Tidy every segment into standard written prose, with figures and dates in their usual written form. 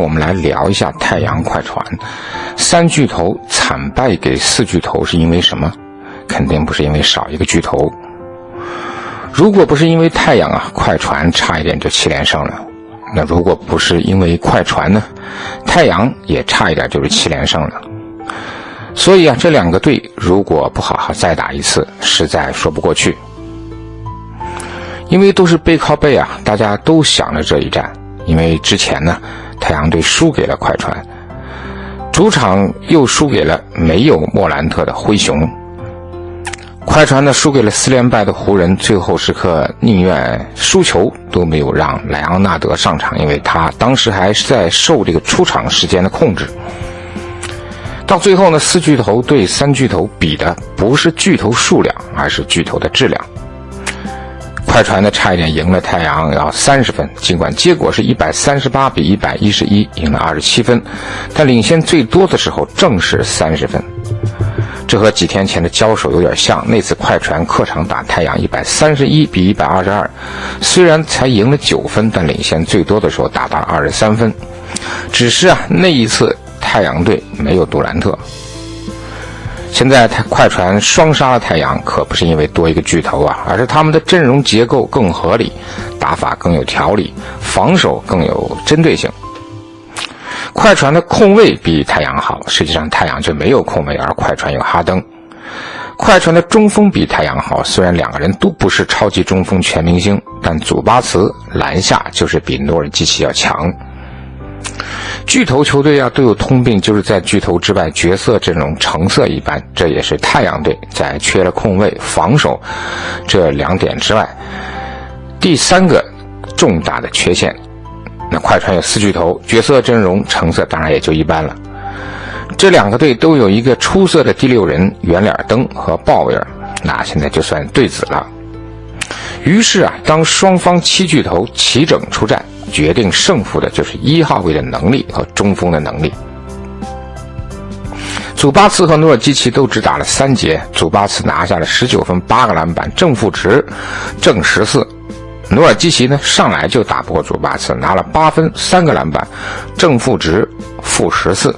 我们来聊一下太阳快船。三巨头惨败给四巨头是因为什么？肯定不是因为少一个巨头。如果不是因为太阳快船差一点就7连胜了。那如果不是因为快船呢，太阳也差一点就是7连胜了。所以这两个队如果不好好再打一次，实在说不过去。因为都是背靠背大家都想着这一战。因为之前呢，太阳队输给了快船，主场又输给了没有莫兰特的灰熊。快船呢输给了4连败的湖人，最后时刻宁愿输球都没有让莱昂纳德上场，因为他当时还是在受这个出场时间的控制。到最后呢，4巨头对3巨头比的不是巨头数量，而是巨头的质量。快船呢差一点赢了太阳要30分，尽管结果是138比111，赢了27分，但领先最多的时候正是30分。这和几天前的交手有点像，那次快船客场打太阳131比122，虽然才赢了9分，但领先最多的时候达到23分。只是那一次太阳队没有杜兰特。现在快船双杀了太阳，可不是因为多一个巨头而是他们的阵容结构更合理，打法更有条理，防守更有针对性。快船的控卫比太阳好，实际上太阳就没有控卫，而快船有哈登。快船的中锋比太阳好，虽然两个人都不是超级中锋全明星，但祖巴茨篮下就是比诺尔基奇要强。巨头球队都有通病，就是在巨头之外角色阵容成色一般，这也是太阳队在缺了控卫、防守这2点之外第3个重大的缺陷。那快船有4巨头，角色阵容成色当然也就一般了。这2个队都有一个出色的第6人圆脸登和鲍威尔，那现在就算对子了。于是当双方7巨头齐整出战，决定胜负的就是1号位的能力和中锋的能力。祖巴茨和努尔基奇都只打了3节，祖巴茨拿下了19分8个篮板，正负值正14。努尔基奇呢上来就打不过祖巴茨，拿了8分3个篮板，正负值负14。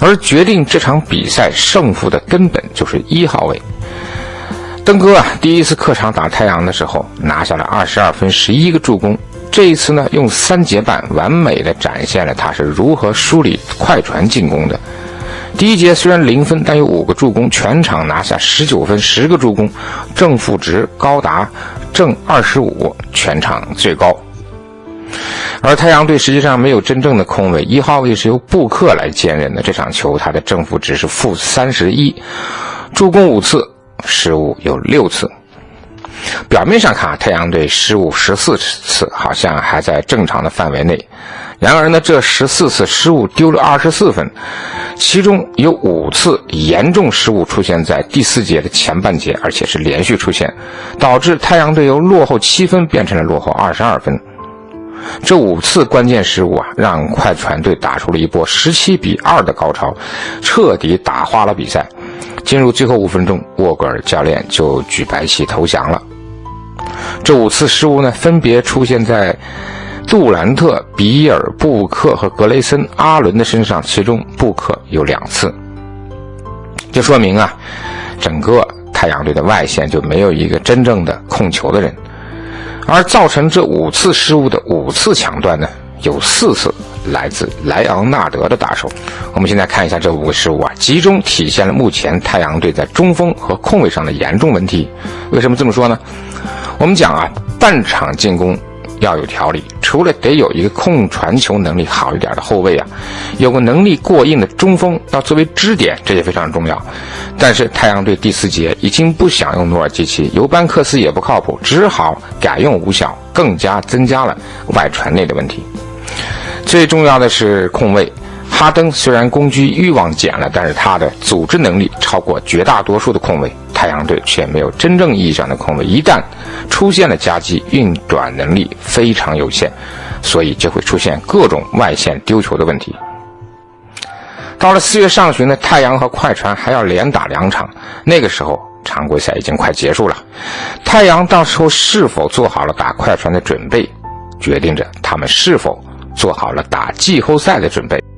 而决定这场比赛胜负的根本就是1号位。登哥第一次客场打太阳的时候拿下了22分11个助攻，这一次呢用3节半完美的展现了他是如何梳理快船进攻的。第一节虽然0分，但有5个助攻，全场拿下19分10个助攻，正负值高达正25，全场最高。而太阳队实际上没有真正的控卫，1号位是由布克来兼任的，这场球他的正负值是负31，助攻5次，失误有6次。表面上看太阳队失误14次，好像还在正常的范围内。然而呢，这14次失误丢了24分，其中有5次严重失误出现在第4节的前半节，而且是连续出现，导致太阳队由落后7分变成了落后22分。这5次关键失误让快船队打出了一波17比2的高潮，彻底打花了比赛。进入最后5分钟，沃格尔教练就举白旗投降了。这5次失误呢，分别出现在杜兰特、比尔、布克和格雷森、阿伦的身上，其中布克有2次。这说明整个太阳队的外线就没有一个真正的控球的人。而造成这5次失误的5次抢断呢，有4次来自莱昂纳德的打手。我们现在看一下这5个失误集中体现了目前太阳队在中锋和控卫上的严重问题。为什么这么说呢？我们讲半场进攻要有条理，除了得有一个控传球能力好一点的后卫有个能力过硬的中锋要作为支点，这也非常重要。但是太阳队第4节已经不想用努尔基奇，尤班克斯也不靠谱，只好改用吴晓，更加增加了外传内的问题。最重要的是控卫，哈登虽然攻击欲望减了，但是他的组织能力超过绝大多数的控卫，太阳队却没有真正意义上的控卫，一旦出现了夹击，运转能力非常有限，所以就会出现各种外线丢球的问题。到了4月上旬呢，太阳和快船还要连打2场，那个时候常规赛已经快结束了。太阳到时候是否做好了打快船的准备，决定着他们是否做好了打季后赛的准备。